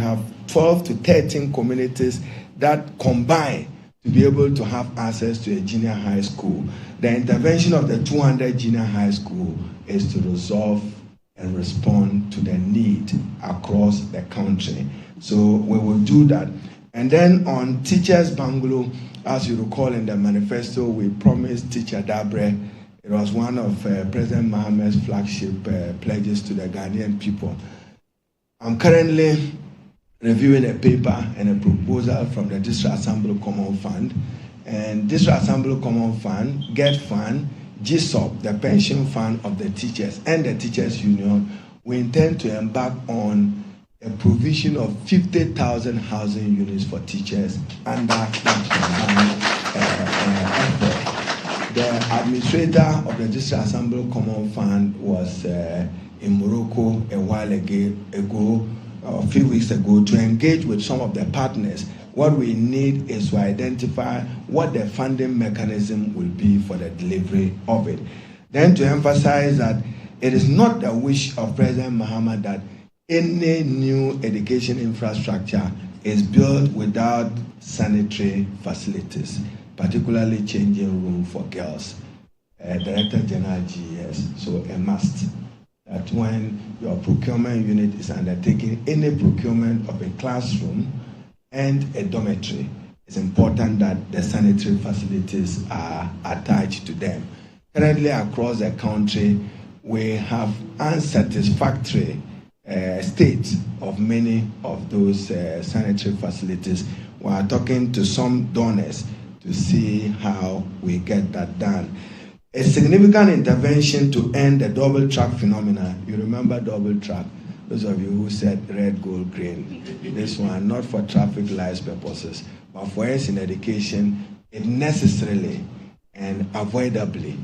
have 12 to 13 communities that combine to be able to have access to a junior high school. The intervention of the 200 junior high school is to resolve and respond to the need across the country. So we will do that. And then on Teachers Bungalow, as you recall in the manifesto, we promised Teacher Dabre. It was one of President Mohammed's flagship pledges to the Ghanaian people. I'm currently reviewing a paper and a proposal from the District Assembly Common Fund. And District Assembly Common Fund, GHOne, GSOP, the pension fund of the teachers, and the Teachers Union, we intend to embark on a provision of 50,000 housing units for teachers under that The administrator of the District Assembly Common Fund was in Morocco a while ago, a few weeks ago, to engage with some of the partners. What we need is to identify what the funding mechanism will be for the delivery of it. Then to emphasize that it is not the wish of President Mohammed that any new education infrastructure is built without sanitary facilities, particularly changing room for girls. Director General GES, so a must that when your procurement unit is undertaking any procurement of a classroom and a dormitory, it's important that the sanitary facilities are attached to them. Currently across the country, we have unsatisfactory state of many of those sanitary facilities. We are talking to some donors to see how we get that done. A significant intervention to end the double track phenomena. You remember double track? Those of you who said red, gold, green. This one, not for traffic lights purposes, but for us in education, it necessarily and avoidably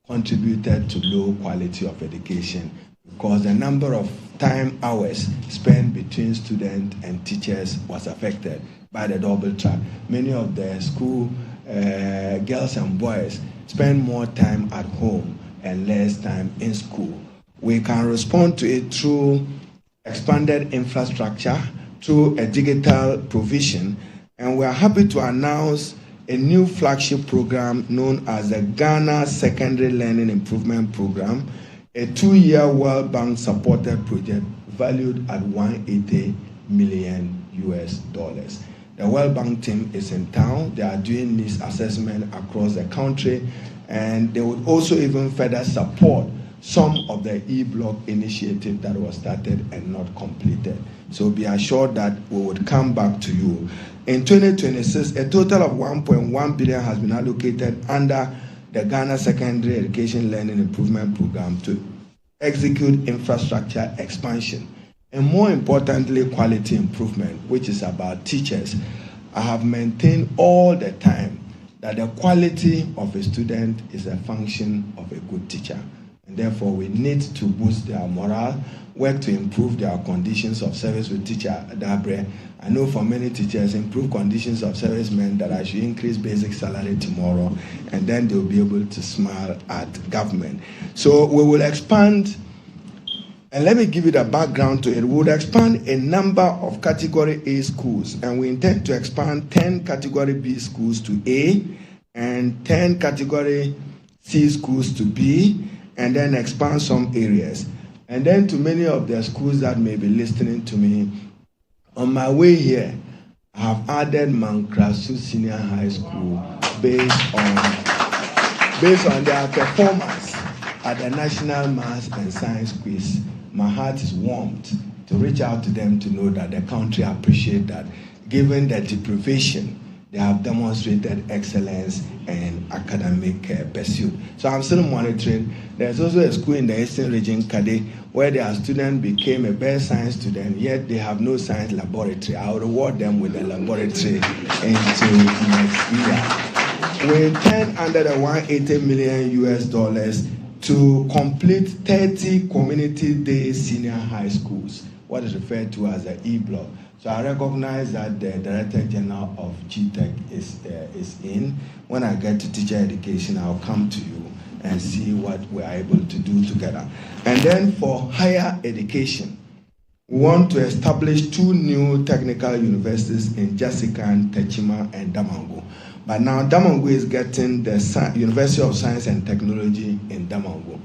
contributed to low quality of education because the number of time hours spent between students and teachers was affected by the double track. Many of the school girls and boys spend more time at home and less time in school. We can respond to it through expanded infrastructure, through a digital provision, and we are happy to announce a new flagship program known as the Ghana Secondary Learning Improvement Program, a 2-year World Bank supported project valued at $180 million. The World Bank team is in town. They are doing needs assessment across the country, and they would also even further support some of the e-block initiative that was started and not completed. So be assured that we would come back to you. In 2026, a total of 1.1 billion has been allocated under the Ghana Secondary Education Learning Improvement Program to execute infrastructure expansion and, more importantly, quality improvement, which is about teachers. I have maintained all the time that the quality of a student is a function of a good teacher. And therefore, we need to boost their morale, work to improve their conditions of service with Teacher Dabre. I know for many teachers, improved conditions of service meant that I should increase basic salary tomorrow, and then they'll be able to smile at government. So we will expand, and let me give you the background to it. We will expand a number of Category A schools, and we intend to expand 10 Category B schools to A, and 10 Category C schools to B, and then expand some areas. And then to many of the schools that may be listening to me, on my way here, I have added Mankrasu Senior High School based on their performance at the National Maths and Science Quiz. My heart is warmed to reach out to them to know that the country appreciates that. Given the deprivation, they have demonstrated excellence and academic pursuit. So I'm still monitoring. There's also a school in the Eastern Region, Kade, where their student became a best science student, yet they have no science laboratory. I'll reward them with a laboratory into next year. We intend under the $180 million to complete 30 community day senior high schools, what is referred to as the E-block. So I recognize that the Director General of GTech is in. When I get to teacher education, I'll come to you and see what we're able to do together. And then for higher education, We want to establish 2 new technical universities in Jessican, Techima, and Damongo. But now Damongo is getting the University of Science and Technology in Damongo.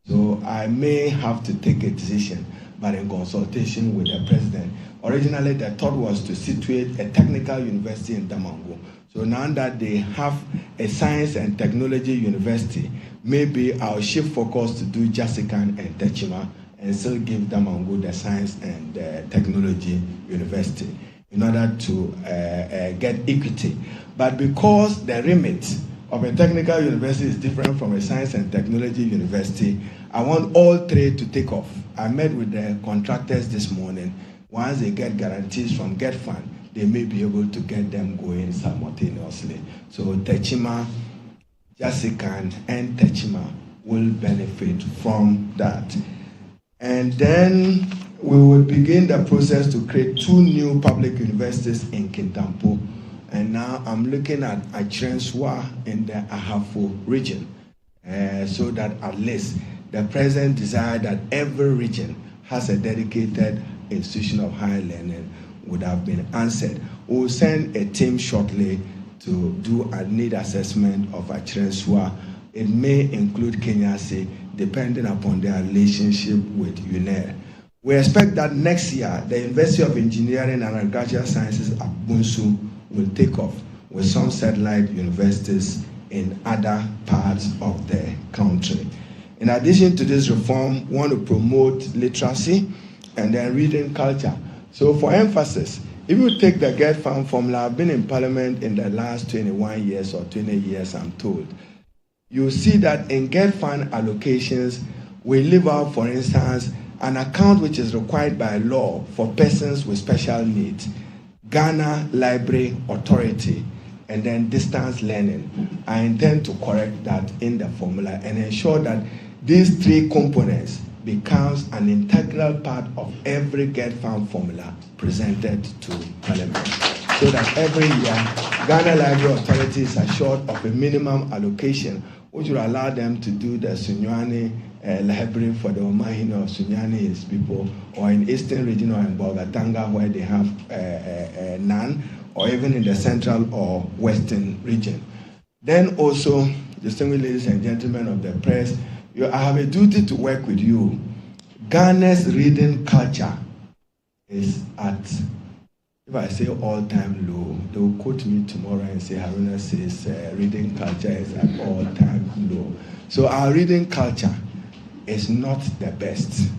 So I may have to take a decision, but in consultation with the president. Originally, the thought was to situate a technical university in Damongo. So now that they have a science and technology university, maybe I'll shift focus to do Jessican and Techima and still give Damongo the science and technology university in order to get equity. But because the remit of a technical university is different from a science and technology university, I want all 3 to take off. I met with the contractors this morning. Once they get guarantees from GHOne, they may be able to get them going simultaneously. So Techima, Jessican, and Techima will benefit from that. And then we will begin the process to create 2 new public universities in Kintampo. And now I'm looking at Achirenswa in the Ahafo region, so that at least the president desired that every region has a dedicated institution of higher learning would have been answered. We'll send a team shortly to do a need assessment of Achirenswa. It may include Kenyase, depending upon their relationship with UNER. We expect that next year, the University of Engineering and Agricultural Sciences at Bunsu will take off with some satellite universities in other parts of the country. In addition to this reform, we want to promote literacy and then reading culture. So for emphasis, if you take the GHOne formula, I've been in Parliament in the last 21 years or 20 years, I'm told. You see that in GHOne allocations, we leave out, for instance, an account which is required by law for persons with special needs, Ghana Library Authority, and then distance learning. I intend to correct that in the formula and ensure that these 3 components becomes an integral part of every GHOne formula presented to Parliament, so that every year Ghana Library Authority is assured of a minimum allocation which will allow them to do the Sunyani library for the Omahino of Sunyani's people, or in Eastern region or in Bolgatanga where they have none, or even in the central or western region. Then also, distinguished ladies and gentlemen of the press, I have a duty to work with you. Ghana's reading culture is at, if I say all-time low, they will quote me tomorrow and say, Haruna says reading culture is at all-time low. So our reading culture is not the best.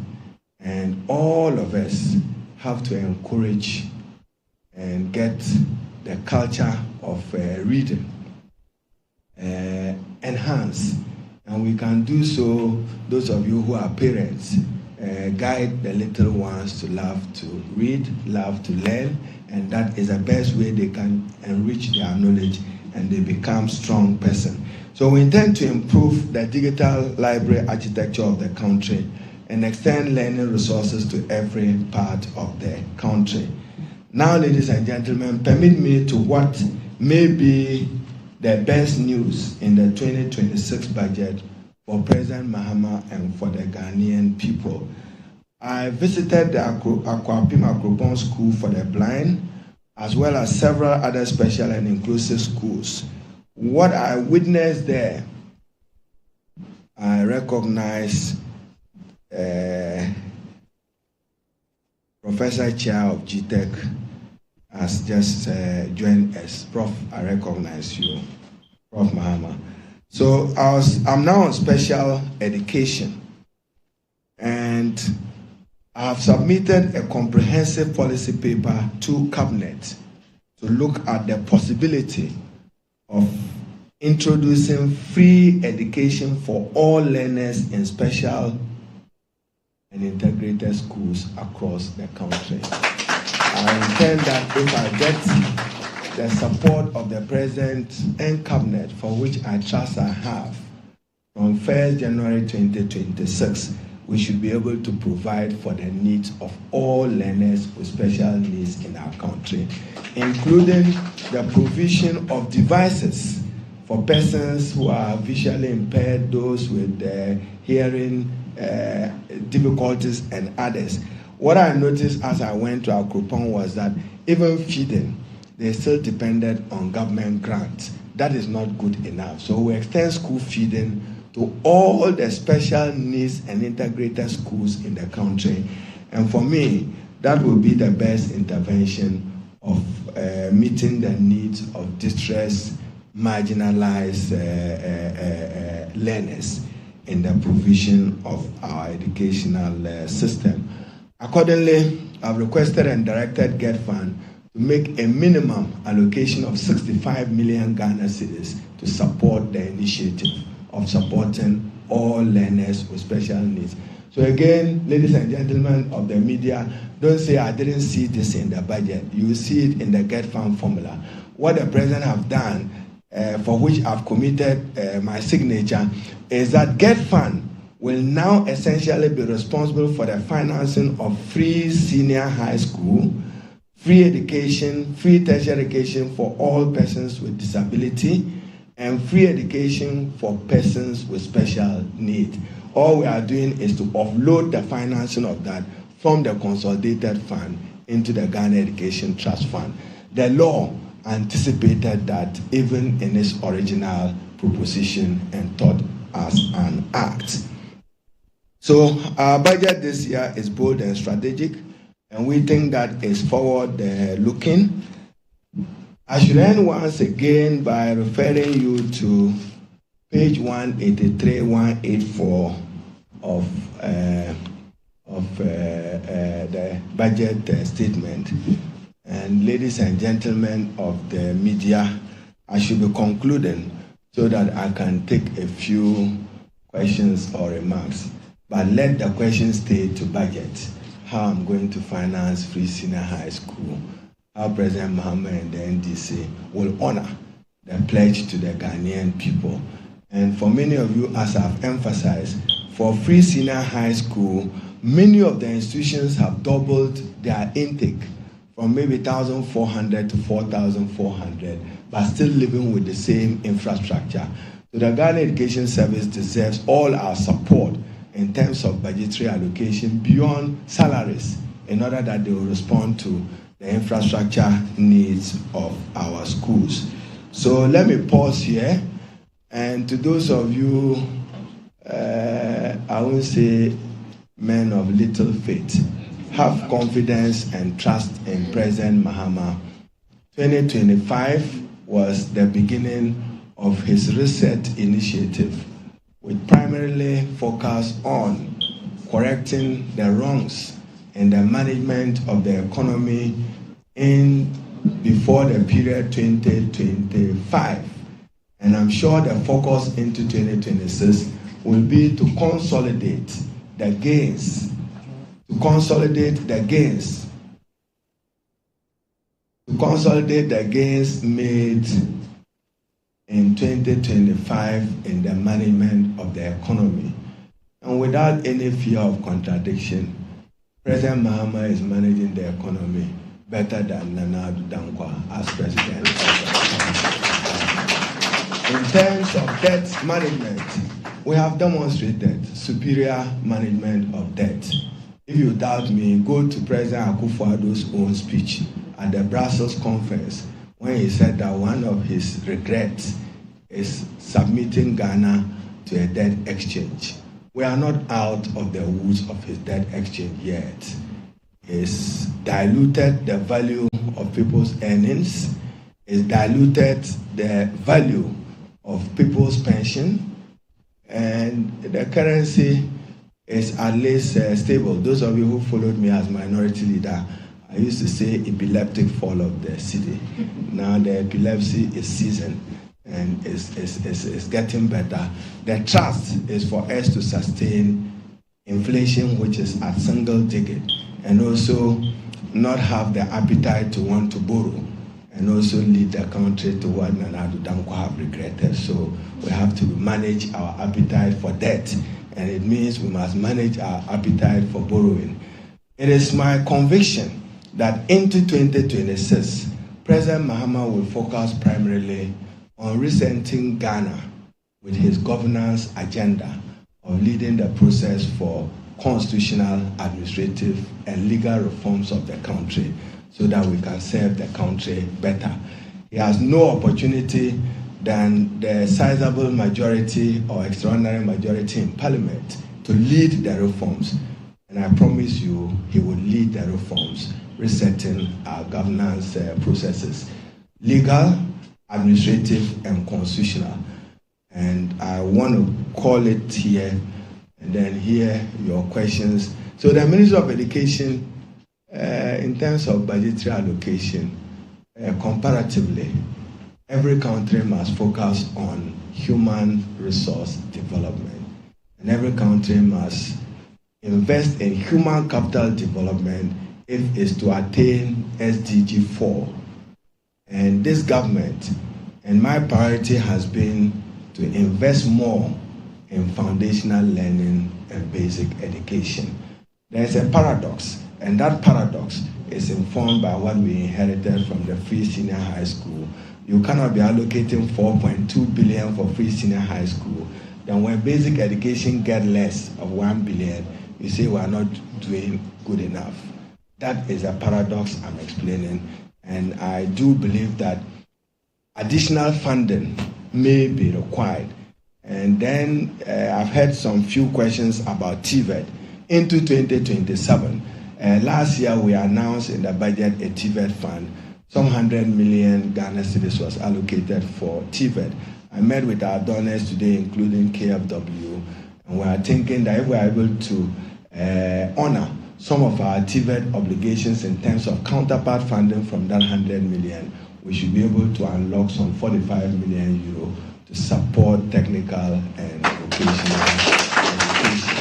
And all of us have to encourage and get the culture of reading enhanced. And we can do so, those of you who are parents, guide the little ones to love to read, love to learn, and that is the best way they can enrich their knowledge and they become strong person. So we intend to improve the digital library architecture of the country and extend learning resources to every part of the country. Now, ladies and gentlemen, permit me to what may be the best news in the 2026 budget for President Mahama and for the Ghanaian people. I visited the Akwapim Akropong School for the Blind, as well as several other special and inclusive schools. What I witnessed there, I recognize Professor Chair of GTech has just joined us. Prof, I recognize you, Prof Mahama. So I'm now on special education, and I have submitted a comprehensive policy paper to Cabinet to look at the possibility of introducing free education for all learners in special and integrated schools across the country. I intend that if I get the support of the President and Cabinet, for which I trust I have, from 1st January 2026, we should be able to provide for the needs of all learners with special needs in our country, including the provision of devices for persons who are visually impaired, those with hearing difficulties, and others. what I noticed as I went to Akropong was that even feeding, they still depended on government grants. That is not good enough. So we extend school feeding to all the special needs and integrated schools in the country. And for me, that will be the best intervention of meeting the needs of distressed, marginalized learners in the provision of our educational system. Accordingly, I've requested and directed GHOne to make a minimum allocation of 65 million Ghana cedis to support the initiative of supporting all learners with special needs. So again, ladies and gentlemen of the media, don't say I didn't see this in the budget. You will see it in the GHOne formula. What the president have done, for which I've committed my signature, is that GHOne will now essentially be responsible for the financing of free senior high school, free education, free tertiary education for all persons with disability, and free education for persons with special needs. All we are doing is to offload the financing of that from the consolidated fund into the Ghana Education Trust Fund. The law anticipated that even in its original proposition and thought as an act. So our budget this year is bold and strategic, and we think that is forward-looking. I should end once again by referring you to page 183, 184 of the budget statement. And ladies and gentlemen of the media, I should be concluding so that I can take a few questions or remarks. But let the questions stay to budget. How I'm going to finance free senior high school, how President Mahama and the NDC will honor the pledge to the Ghanaian people. And for many of you, as I've emphasized, for free senior high school, many of the institutions have doubled their intake from maybe 1,400 to 4,400, but still living with the same infrastructure. So the Ghana Education Service deserves all our support in terms of budgetary allocation beyond salaries, in order that they will respond to the infrastructure needs of our schools. So let me pause here. And to those of you, I won't say men of little faith, have confidence and trust in President Mahama. 2025 was the beginning of his reset initiative, with primarily focus on correcting the wrongs in the management of the economy in before the period 2025. And I'm sure the focus into 2026 will be to consolidate the gains, made in 2025 in the management of the economy. And without any fear of contradiction, President Mahama is managing the economy better than Nana Addo Dankwa as president. In terms of debt management, we have demonstrated superior management of debt. If you doubt me, go to President Akufo-Addo's own speech at the Brussels conference, when he said that one of his regrets is submitting Ghana to a debt exchange. We are not out of the woods of his debt exchange yet. It's diluted the value of people's earnings, it's diluted the value of people's pension, and the currency is at least stable. Those of you who followed me as minority leader, I used to say epileptic fall of the city. Now the epilepsy is seasoned and is getting better. The trust is for us to sustain inflation, which is at single digit, and also not have the appetite to want to borrow, and also lead the country to what Nana Addo Dankwa have regretted. So we have to manage our appetite for debt, and it means we must manage our appetite for borrowing. It is my conviction that into 2026, President Mahama will focus primarily on resenting Ghana with his governance agenda of leading the process for constitutional, administrative, and legal reforms of the country so that we can serve the country better. He has no opportunity than the sizable majority or extraordinary majority in Parliament to lead the reforms. And I promise you, he will lead the reforms, resetting our governance processes, legal, administrative, and constitutional. And I want to call it here and then hear your questions. So the Ministry of Education, in terms of budgetary allocation, comparatively, every country must focus on human resource development. And every country must invest in human capital development if it's to attain SDG 4. And this government, and my priority has been to invest more in foundational learning and basic education. There's a paradox, and that paradox is informed by what we inherited from the free senior high school. You cannot be allocating 4.2 billion for free senior high school. Then when basic education get less of 1 billion, you say we are not doing good enough. That is a paradox I'm explaining. And I do believe that additional funding may be required. And then I've had some few questions about TVET into 2027. Last year we announced in the budget a TVET fund. Some 100 million Ghana cedis was allocated for TVET. I met with our donors today, including KFW, and we are thinking that if we are able to honor some of our TVET obligations in terms of counterpart funding from that 100 million, we should be able to unlock some 45 million euro to support technical and vocational education.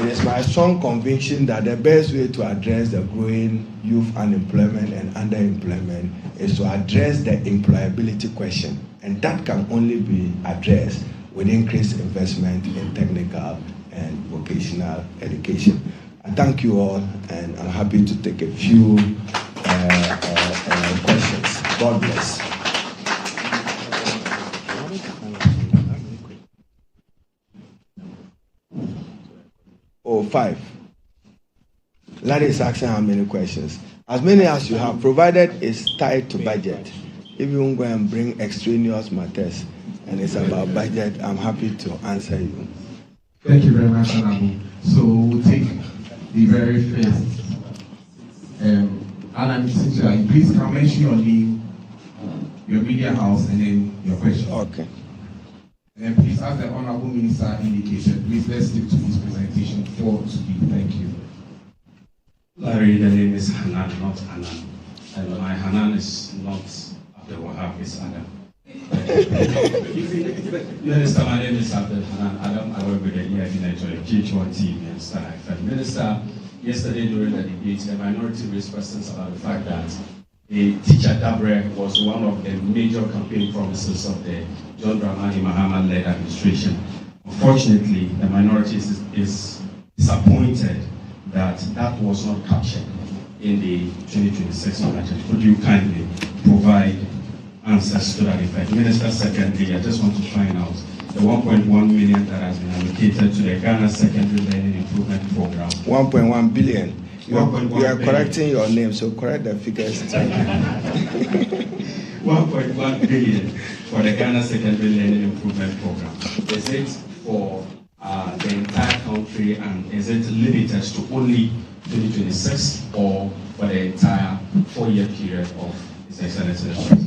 It is my strong conviction that the best way to address the growing youth unemployment and underemployment is to address the employability question, and that can only be addressed with increased investment in technical and vocational education. I thank you all, and I'm happy to take a few questions. God bless. Oh, 5. Larry is asking how many questions. As many as you have, provided it's tied to budget. If you want to go and bring extraneous matters and it's about budget, I'm happy to answer you. Thank you very much, Honorable. So we'll take the very first. Alan, please can mention your name, your media house, and then your question. Okay. And then please, as the Honorable Minister indicated, please let's stick to his presentation for today. Thank you. Larry, the name is Hanan, not Hanan. And my Hanan is not Abdel Wahab, it's Adam. Minister, my name is Abdel Hanan Adam. I work with the GHOne team and Star FM. Minister, yesterday during the debate, the minority raised questions about the fact that the teacher Dabre was one of the major campaign promises of the John Dramani Mahama-led administration. Unfortunately, the minority is disappointed that that was not captured in the 2026 budget. Could you kindly provide answers to that effect? Minister, secondly, I just want to find out the 1.1 million that has been allocated to the Ghana Secondary Learning Improvement Program. 1.1 billion. You are correcting your name, so correct the figures. 1.1 billion for the Ghana Secondary Learning Improvement Program. Is it for the entire country, and is it limited to only 2026 or for the entire 4-year period of His Excellency the President?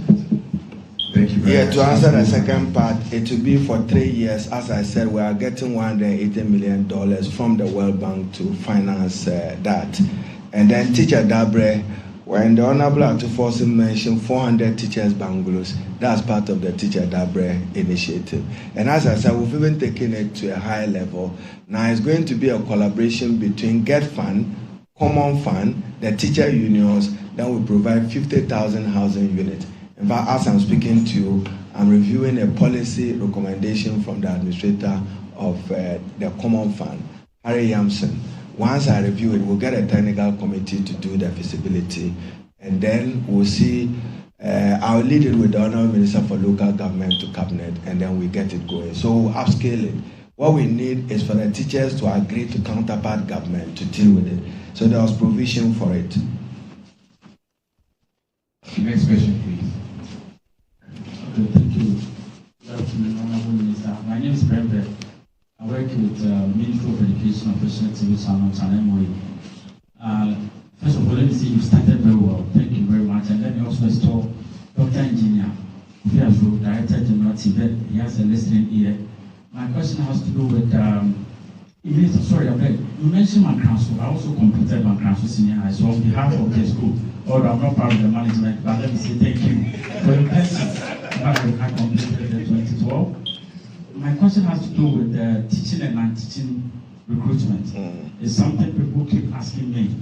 Thank you very much. To answer the second part, it will be for 3 years. As I said, we are getting $180 million from the World Bank to finance that. And then Teacher Dabre, when the Honorable Atufosi mentioned 400 teachers bungalows, that's part of the Teacher Dabre initiative. And as I said, we've even taken it to a higher level. Now it's going to be a collaboration between GHOne, Common Fund, the teacher unions, then we provide 50,000 housing units. In fact, as I'm speaking to you, I'm reviewing a policy recommendation from the administrator of the Common Fund, Harry Yamson. Once I review it, we'll get a technical committee to do the feasibility, and then we'll see. I'll lead it with the Honorable Minister for Local Government to Cabinet, and then we get it going. So we'll upscale it. What we need is for the teachers to agree to counterpart government to deal with it. So there was provision for it. Next question, please. Okay, thank you. Good afternoon, Honorable Minister. My name is Brembe. I work with Ministry of Education, Operational Civil Servants and MOE. First of all, let me say you started very well. Thank you very much. And let me also restore Dr. Engineer, Director General Tibet. He has a listening ear. My question has to do with, Minister, sorry, I beg. You mentioned Mancrasso. I also completed Mancrasso Senior High. So on behalf of the school, although I'm not part of the management, but let me say thank you for your blessings. I completed in 2012. My question has to do with teaching and non-teaching recruitment. It's something people keep asking me.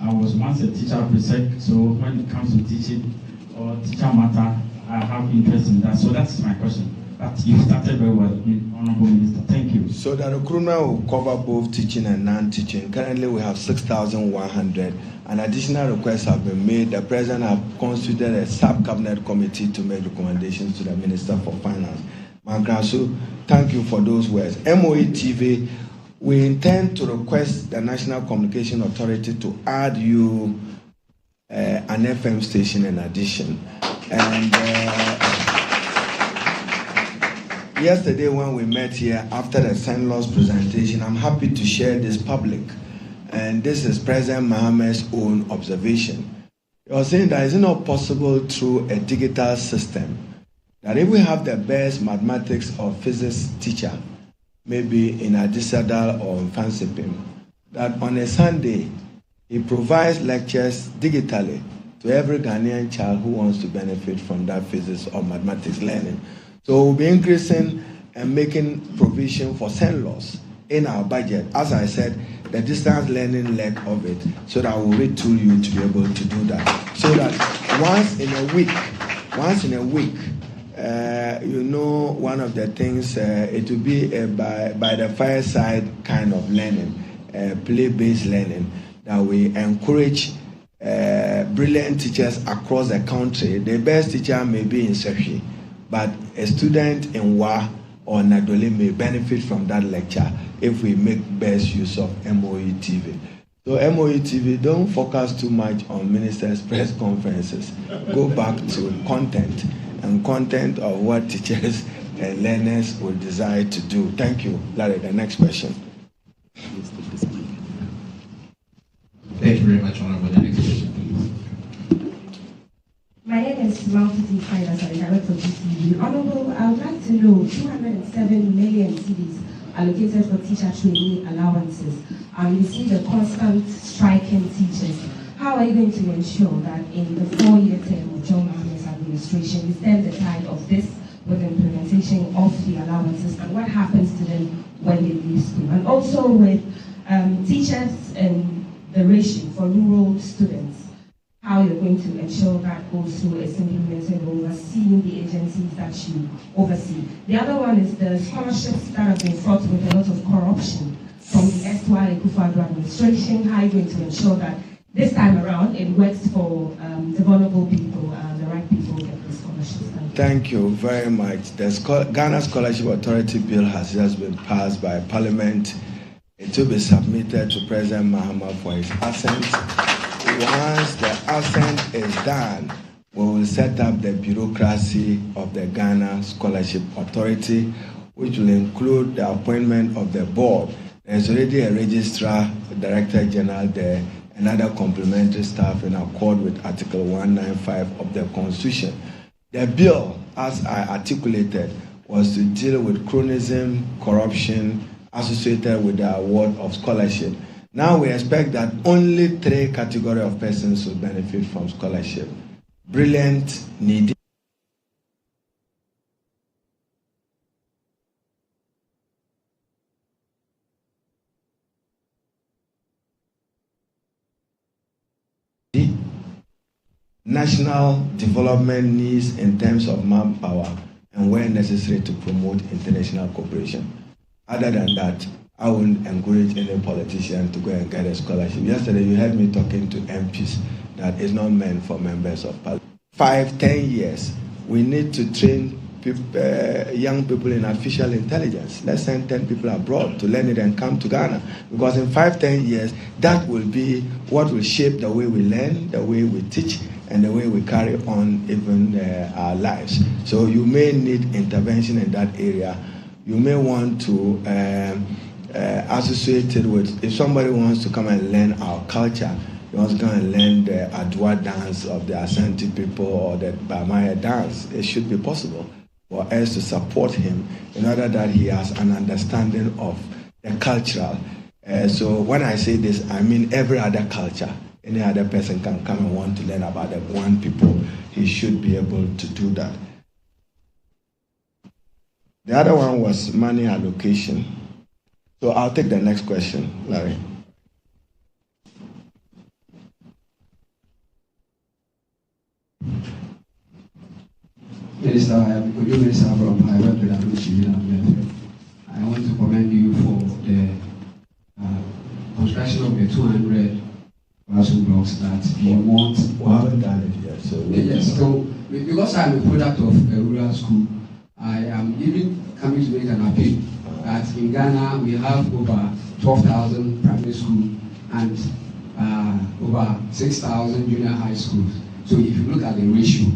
I was once a teacher of research, so when it comes to teaching or teacher matter, I have interest in that. So that's my question. But you started very well, Honorable Minister. Thank you. So the recruitment will cover both teaching and non-teaching. Currently, we have 6,100. An additional requests have been made. The President has constituted a sub-cabinet committee to make recommendations to the Minister for Finance. Mankrasu, thank you for those words. MOE TV, we intend to request the National Communication Authority to add you an FM station in addition. And yesterday when we met here after the Senlaw's presentation, I'm happy to share this public. And this is President Mohammed's own observation. He was saying that it's not possible through a digital system that if we have the best mathematics or physics teacher, maybe in Adisadal or in Fansipim, that on a Sunday, he provides lectures digitally to every Ghanaian child who wants to benefit from that physics or mathematics learning. So we'll be increasing and making provision for Senlaws in our budget. As I said, the distance learning leg of it, so that we'll retool you to be able to do that. So that once in a week, one of the things, it will be by the fireside kind of learning, play-based learning, that we encourage brilliant teachers across the country. The best teacher may be in Sefi, but a student in Wa or Nadole may benefit from that lecture if we make best use of MOE TV. So MOE TV, don't focus too much on ministers' press conferences. Go back to content of what teachers and learners would desire to do. Thank you. Larry, the next question. Thank you very much, Honorable. The next question, please. My name is Malkiti Kaidas, I'm director of GCV. Honorable, I would like to know 207 million cedis allocated for teacher training allowances. You see the constant striking teachers. How are you going to ensure that in the 4-year term of John Mahama's administration, you stem the tide of this with the implementation of the allowances, and what happens to them when they leave school? And also with teachers and the ratio for rural students, how you're going to ensure that also is implemented, overseeing the agencies that you oversee. The other one is the scholarships that have been fraught with a lot of corruption from the erstwhile Akufo-Addo administration. How are you going to ensure that this time around it works for the vulnerable people, the right people get the scholarships? Thank you very much. The Ghana Scholarship Authority Bill has just been passed by Parliament. It will be submitted to President Mahama for his assent. Once the assent is done, we will set up the bureaucracy of the Ghana Scholarship Authority, which will include the appointment of the board. There's already a registrar, a director general there, and other complementary staff in accord with Article 195 of the Constitution. The bill, as I articulated, was to deal with chronism, corruption associated with the award of scholarship. Now we expect that only 3 categories of persons will benefit from scholarship: brilliant, needy, national development needs in terms of manpower, and where necessary to promote international cooperation. Other than that, I wouldn't encourage any politician to go and get a scholarship. Yesterday, you heard me talking to MPs that is not meant for members of parliament. 5-10 years, we need to train young people in artificial intelligence. Let's send 10 people abroad to learn it and come to Ghana. Because in 5-10 years, that will be what will shape the way we learn, the way we teach, and the way we carry on even our lives. So you may need intervention in that area. You may want to associate it with, if somebody wants to come and learn our culture, he wants to come and learn the Adwa dance of the Asante people or the Bamaya dance, it should be possible for us to support him in order that he has an understanding of the cultural. So when I say this, I mean every other culture. Any other person can come and want to learn about the one people. He should be able to do that. The other one was money allocation. So I'll take the next question, Larry. Minister, I am good minister from Private Pedagogy. I want to commend you for the construction of the 200 classroom blocks that you want. We haven't done it yet. So yes, so because I'm a product of a rural school, I am even coming to make an appeal that in Ghana we have over 12,000 primary schools and over 6,000 junior high schools. So if you look at the ratio,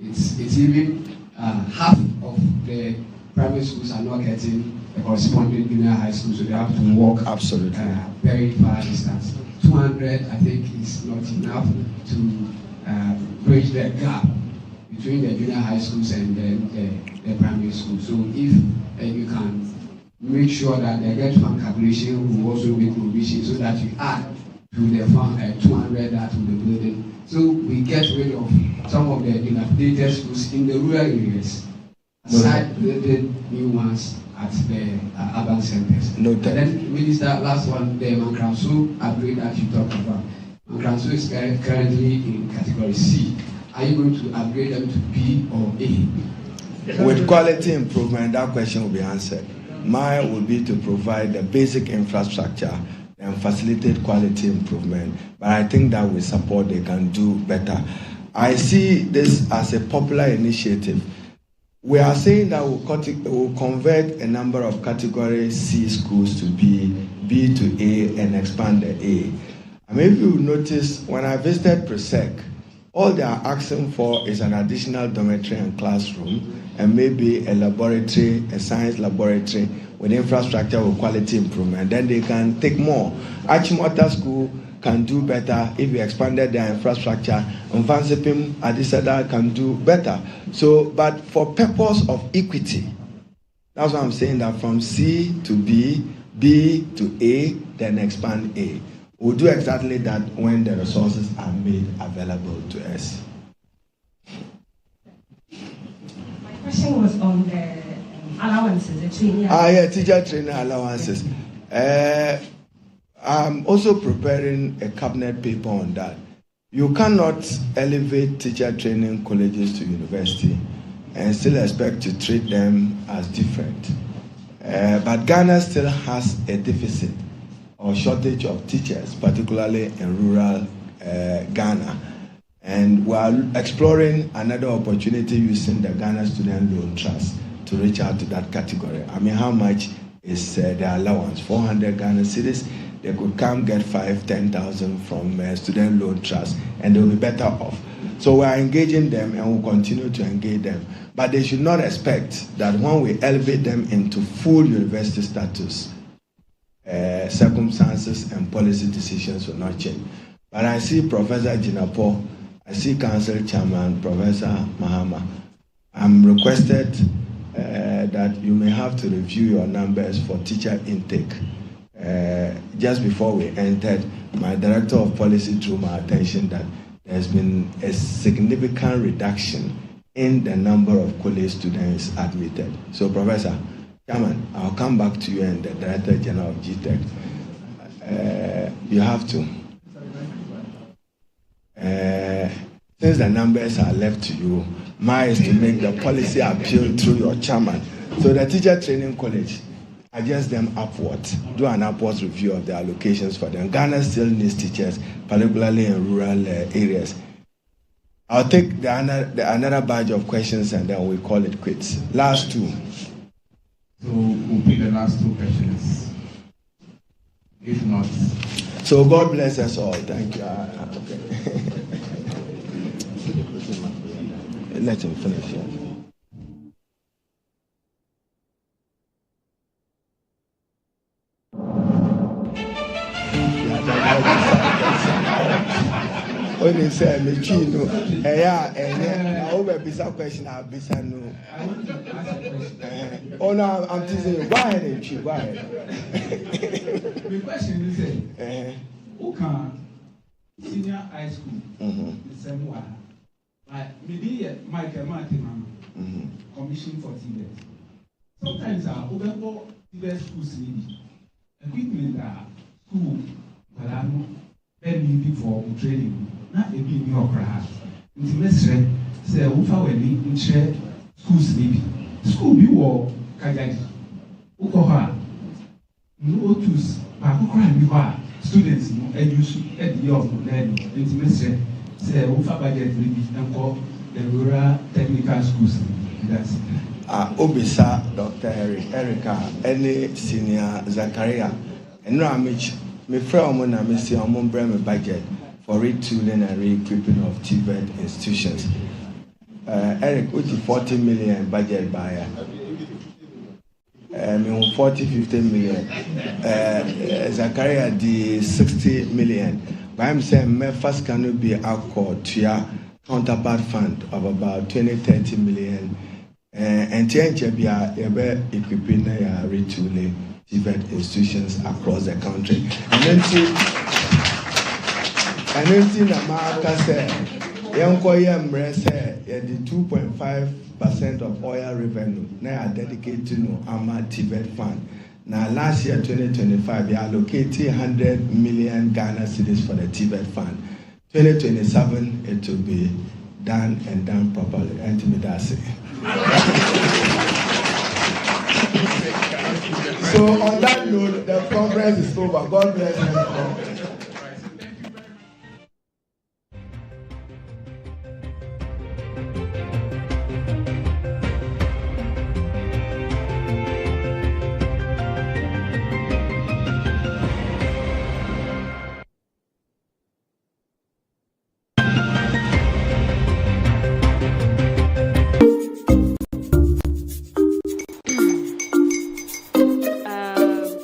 it's even half of the primary schools are not getting a corresponding junior high school, so they have to walk absolutely very far distance. 200, I think, is not enough to bridge the gap between the junior high schools and the primary schools. So if you can make sure that the get fund calculation will also make provision so that you add to the fund 200 that will be building. So we get rid of some of the dilapidated schools in the rural areas, aside the new ones at the urban centers. No, and then, Minister, last one, the Mankranso upgrade that you talked about. Mankranso is currently in category C. Are you going to upgrade them to B or A? With quality improvement, that question will be answered. Mine will be to provide the basic infrastructure and facilitate quality improvement. But I think that with support, they can do better. I see this as a popular initiative. We are saying that we'll convert a number of category C schools to B, B to A, and expand the A. And maybe you notice when I visited Presec, all they are asking for is an additional dormitory and classroom, and maybe a laboratory, a science laboratory with infrastructure with quality improvement. Then they can take more. Achimota School can do better if we expanded their infrastructure, and Vansipim Adisada can do better. So, but for purpose of equity, that's why I'm saying that from C to B, B to A, then expand A. We'll do exactly that when the resources are made available to us. My question was on the allowances, the training. Yeah, teacher training allowances. I'm also preparing a cabinet paper on that. You cannot elevate teacher training colleges to university and still expect to treat them as different. But Ghana still has a deficit or shortage of teachers, particularly in rural Ghana. And we are exploring another opportunity using the Ghana Student Loan Trust to reach out to that category. I mean, how much is the allowance? 400 Ghana cedis. They could come get 5,000-10,000 from Student Loan Trust, and they'll be better off. So we are engaging them, and we'll continue to engage them. But they should not expect that when we elevate them into full university status, circumstances and policy decisions will not change. But I see Professor Jinapo, I see Council Chairman Professor Mahama. I'm requested that you may have to review your numbers for teacher intake. Just before we entered, my Director of Policy drew my attention that there's been a significant reduction in the number of college students admitted. So, Professor Chairman, I'll come back to you and the Director General of GTech. You have to. Since the numbers are left to you, mine is to make the policy appeal through your chairman. So the teacher training college, adjust them upward, do an upwards review of the allocations for them. Ghana still needs teachers, particularly in rural areas. I'll take another batch of questions and then we call it quits. Last two. So we'll pick the last two questions. If not. So God bless us all. Thank you. Okay. Let him finish. Yeah. When they say me chino, I over bisa question I bisa no. Oh no, I'm teasing. Go ahead and chew. Go ahead. The question is, who can senior high school? The same one. Like maybe Michael Martin, commission for TBS. Sometimes I overhaul TBS schools need equipment that school, but I'm very needy for training. Not a big new crowd. In the mestre, say, Ufa Wendy, in share schools maybe. School be war, Kajadi. Ukoha. No tools, Bakukra, you are students, and you should at the year of learning. In the mestre, say, Ufa budget maybe, and call the rural technical schools. That's it. Obisa, Dr. Erica, any senior Zachariah, and Ramich, me friend, when I miss your mom, bring budget for retooling and re-equipping of TVET institutions. Eric, which is 40 million budget buyer. 40-50 million. Zachariah, the 60 million. But I'm saying my first can be accord to your counterpart fund of about 20-30 million. And TNCB equipping retooling TVET institutions across the country. And then see Namaka said, Yankoya Mre said, the 2.5% of oil revenue now dedicated to Ama TVET fund. Now last year, 2025, we allocated 100 million Ghana cedis for the TVET fund. 2027, it will be done and done properly. Antimidasi. So on that note, the conference is over. God bless you.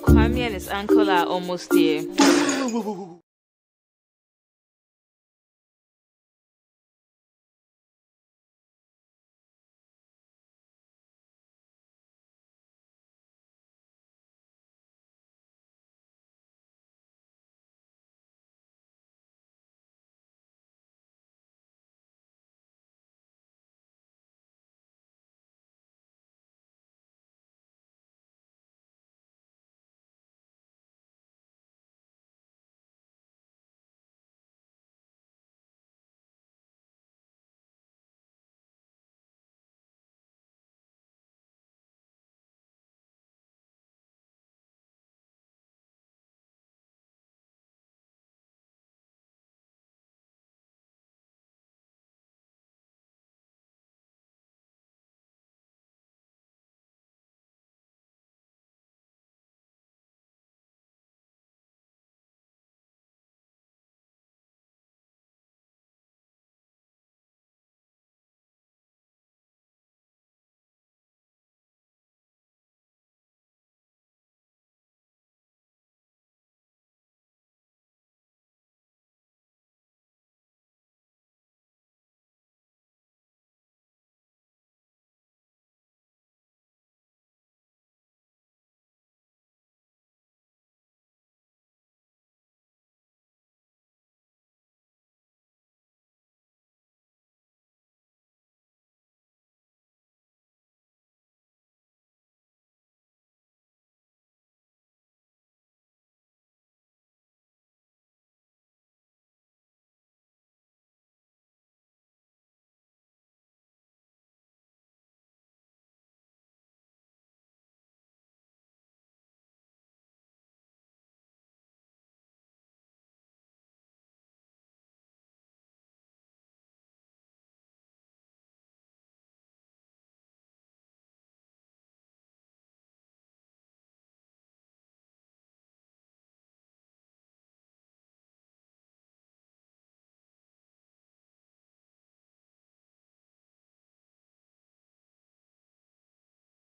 Kwame and his uncle are almost here.